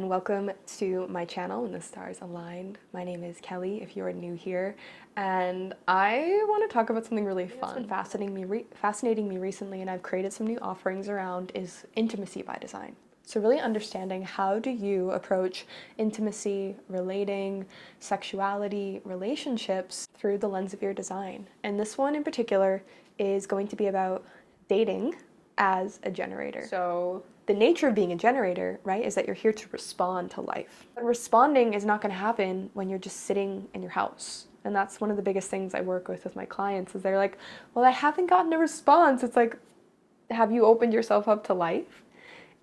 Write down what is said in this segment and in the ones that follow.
and welcome to my channel When the Stars Aligned. My name is Kelly if you're new here, and I want to talk about something really fun. What's been fascinating me recently, and I've created some new offerings around, is intimacy by design. So really understanding how do you approach intimacy, relating, sexuality, relationships through the lens of your design. And this one in particular is going to be about dating as a generator. So the nature of being a generator, right, is that you're here to respond to life. But responding is not going to happen when you're just sitting in your house. And that's one of the biggest things I work with my clients is they're like, well, I haven't gotten a response. It's like, have you opened yourself up to life?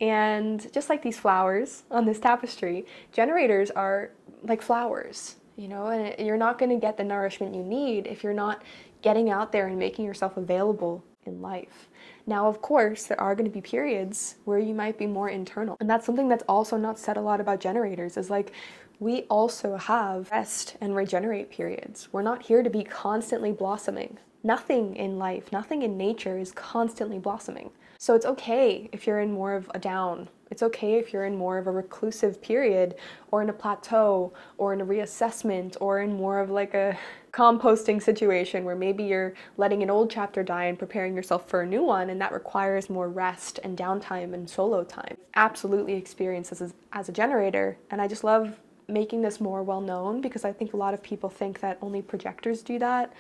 And just like these flowers on this tapestry, generators are like flowers, you know, and you're not going to get the nourishment you need if you're not getting out there and making yourself available in life. Now, of course, there are going to be periods where you might be more internal. And that's something that's also not said a lot about generators is like, we also have rest and regenerate periods. We're not here to be constantly blossoming. Nothing in life, nothing in nature is constantly blossoming. So it's okay if you're in more of a down. It's okay if you're in more of a reclusive period or in a plateau or in a reassessment or in more of like a composting situation where maybe you're letting an old chapter die and preparing yourself for a new one, and that requires more rest and downtime and solo time. Absolutely experience this as a generator, and I just love making this more well known because I think a lot of people think that only projectors do that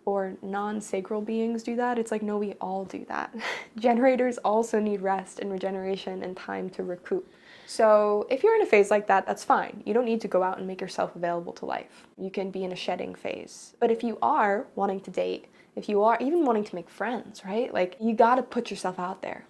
or non-sacral beings do that. It's like, no, we all do that. Generators also need rest and regeneration and time to recoup. So if you're in a phase like that, that's fine. You don't need to go out and make yourself available to life. You can be in a shedding phase. But if you are wanting to date, if you are even wanting to make friends, right? Like, you gotta put yourself out there.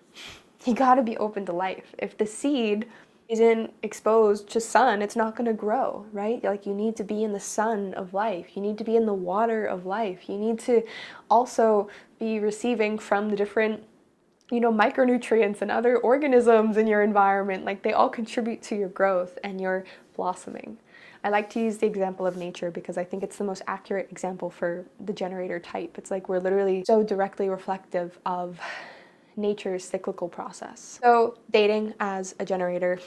You gotta be open to life. If the seed isn't exposed to sun, it's not going to grow, right? Like, you need to be in the sun of life. You need to be in the water of life. You need to also be receiving from the different, you know, micronutrients and other organisms in your environment. Like, they all contribute to your growth and your blossoming. I like to use the example of nature because I think it's the most accurate example for the generator type. It's like we're literally so directly reflective of nature's cyclical process. So dating as a generator,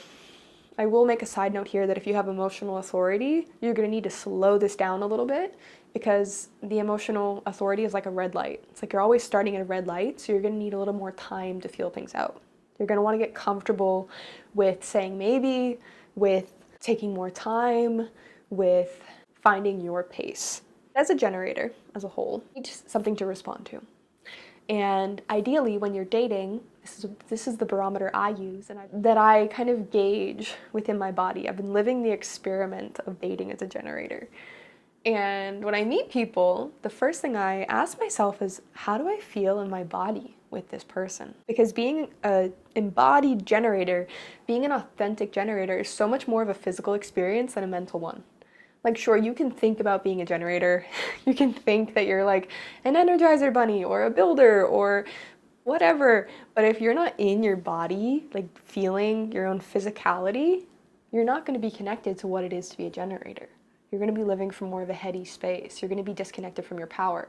I will make a side note here that if you have emotional authority, you're going to need to slow this down a little bit because the emotional authority is like a red light. It's like you're always starting at a red light, so you're going to need a little more time to feel things out. You're going to want to get comfortable with saying maybe, with taking more time, with finding your pace. As a generator as a whole, you need something to respond to. And ideally, when you're dating, this is the barometer I use and that I kind of gauge within my body. I've been living the experiment of dating as a generator. And when I meet people, the first thing I ask myself is, how do I feel in my body with this person? Because being an embodied generator, being an authentic generator is so much more of a physical experience than a mental one. Like, sure, you can think about being a generator. You can think that you're like an Energizer bunny or a builder or whatever. But if you're not in your body, like feeling your own physicality, you're not going to be connected to what it is to be a generator. You're going to be living from more of a heady space. You're going to be disconnected from your power.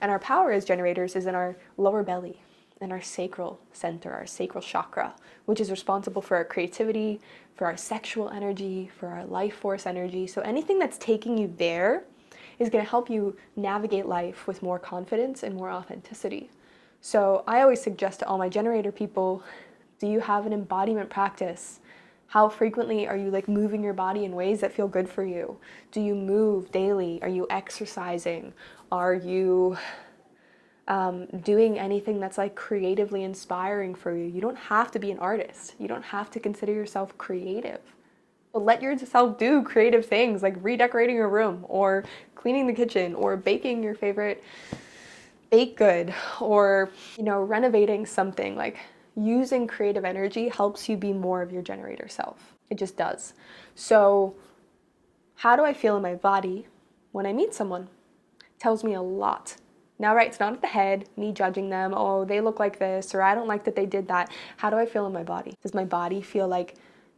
And our power as generators is in our lower belly, in our sacral center, our sacral chakra, which is responsible for our creativity, for our sexual energy, for our life force energy. So anything that's taking you there is going to help you navigate life with more confidence and more authenticity. So I always suggest to all my generator people, do you have an embodiment practice? How frequently are you like moving your body in ways that feel good for you? Do you move daily? Are you exercising? Are you doing anything that's like creatively inspiring for you? You don't have to be an artist. You don't have to consider yourself creative. But let yourself do creative things like redecorating your room or cleaning the kitchen or baking your favorite baked good or, you know, renovating something. Like, using creative energy helps you be more of your generator self. It just does. So how do I feel in my body when I meet someone? It tells me a lot. Now, right, it's not at the head, me judging them, oh, they look like this, or I don't like that they did that. How do I feel in my body? Does my body feel like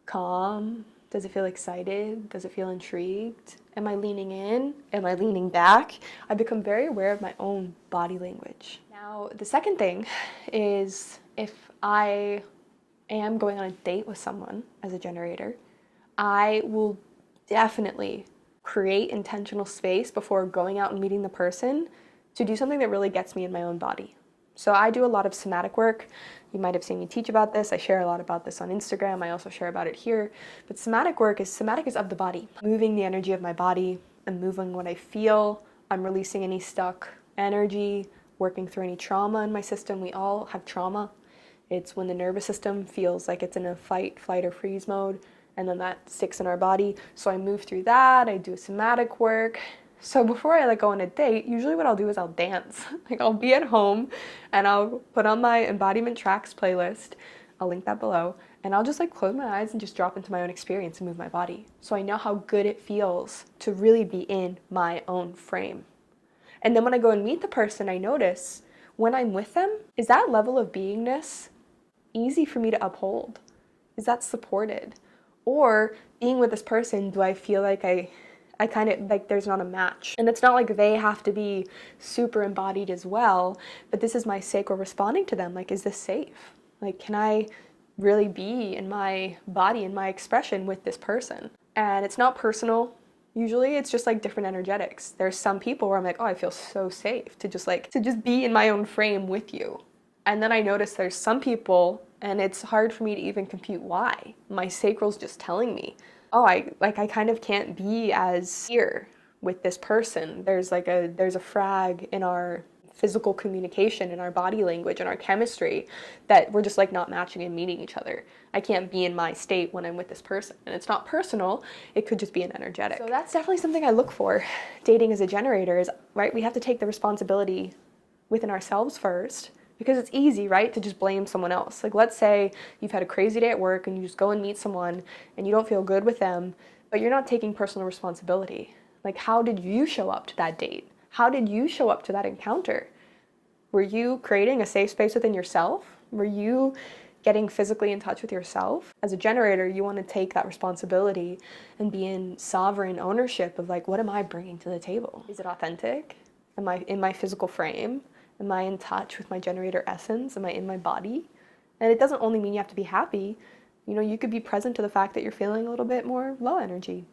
calm? Does it feel excited? Does it feel intrigued? Am I leaning in? Am I leaning back? I become very aware of my own body language. Now, the second thing is if I am going on a date with someone as a generator, I will definitely create intentional space before going out and meeting the person to do something that really gets me in my own body. So I do a lot of somatic work. You might have seen me teach about this. I share a lot about this on Instagram. I also share about it here. But somatic is of the body. Moving the energy of my body and moving what I feel. I'm releasing any stuck energy, working through any trauma in my system. We all have trauma. It's when the nervous system feels like it's in a fight, flight, or freeze mode, and then that sticks in our body. So I move through that. I do somatic work. So before I go on a date, usually what I'll do is I'll dance. I'll be at home and I'll put on my embodiment tracks playlist. I'll link that below. And I'll just close my eyes and just drop into my own experience and move my body. So I know how good it feels to really be in my own frame. And then when I go and meet the person, I notice when I'm with them, is that level of beingness easy for me to uphold? Is that supported? Or being with this person, do I feel like I kind of there's not a match? And it's not like they have to be super embodied as well, but this is my sacral responding to them. Is this safe? Can I really be in my body and my expression with this person? And it's not personal. Usually it's just different energetics. There's some people where I'm oh, I feel so safe to just be in my own frame with you. And then I notice there's some people, and it's hard for me to even compute why. My sacral's just telling me, oh, I kind of can't be as here with this person. There's a frag in our physical communication, in our body language, in our chemistry, that we're just not matching and meeting each other. I can't be in my state when I'm with this person. And it's not personal, it could just be an energetic. So that's definitely something I look for. Dating as a generator is, right, we have to take the responsibility within ourselves first, because it's easy, right, to just blame someone else. Let's say you've had a crazy day at work and you just go and meet someone and you don't feel good with them, but you're not taking personal responsibility. How did you show up to that date? How did you show up to that encounter? Were you creating a safe space within yourself? Were you getting physically in touch with yourself? As a generator, you want to take that responsibility and be in sovereign ownership of what am I bringing to the table? Is it authentic? Am I in my physical frame? Am I in touch with my generator essence? Am I in my body? And it doesn't only mean you have to be happy. You could be present to the fact that you're feeling a little bit more low energy,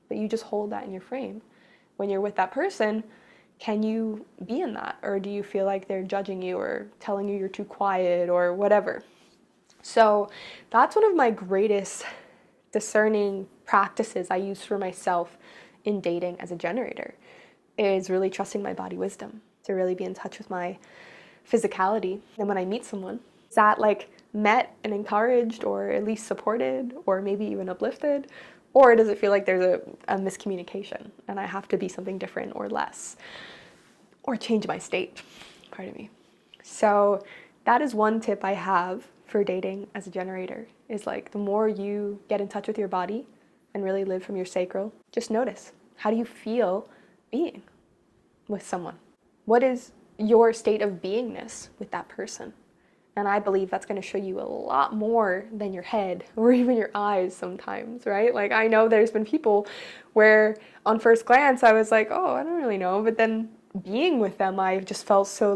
but you just hold that in your frame. When you're with that person, can you be in that? Or do you feel like they're judging you or telling you you're too quiet or whatever? So that's one of my greatest discerning practices I use for myself in dating as a generator, is really trusting my body wisdom, to really be in touch with my physicality. And when I meet someone, is that met and encouraged, or at least supported, or maybe even uplifted? Or does it feel like there's a miscommunication and I have to be something different or less, or change my state, pardon me. So that is one tip I have for dating as a generator, is the more you get in touch with your body and really live from your sacral, just notice, how do you feel being with someone? What is your state of beingness with that person? And I believe that's going to show you a lot more than your head or even your eyes sometimes, right? I know there's been people where on first glance I was oh, I don't really know. But then being with them, I just felt so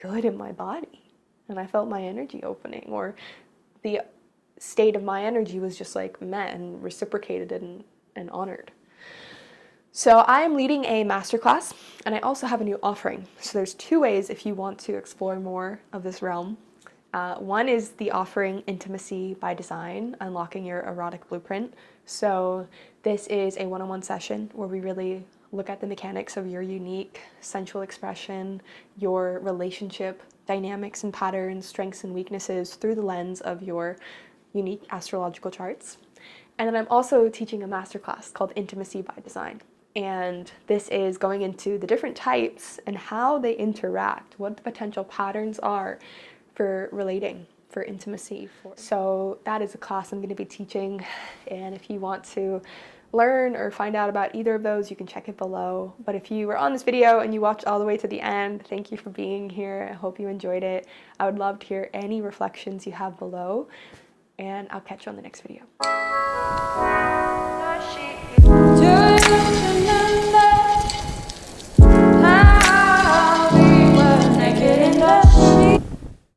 good in my body. And I felt my energy opening, or the state of my energy was just met and reciprocated and honored. So I am leading a masterclass, and I also have a new offering. So there's two ways if you want to explore more of this realm. One is the offering Intimacy by Design, Unlocking Your Erotic Blueprint. So this is a one-on-one session where we really look at the mechanics of your unique sensual expression, your relationship dynamics and patterns, strengths and weaknesses through the lens of your unique astrological charts. And then I'm also teaching a masterclass called Intimacy by Design. And this is going into the different types and how they interact, what the potential patterns are for relating, for intimacy. So that is a class I'm going to be teaching. And if you want to learn or find out about either of those, you can check it below. But if you were on this video and you watched all the way to the end, thank you for being here. I hope you enjoyed it. I would love to hear any reflections you have below. And I'll catch you on the next video.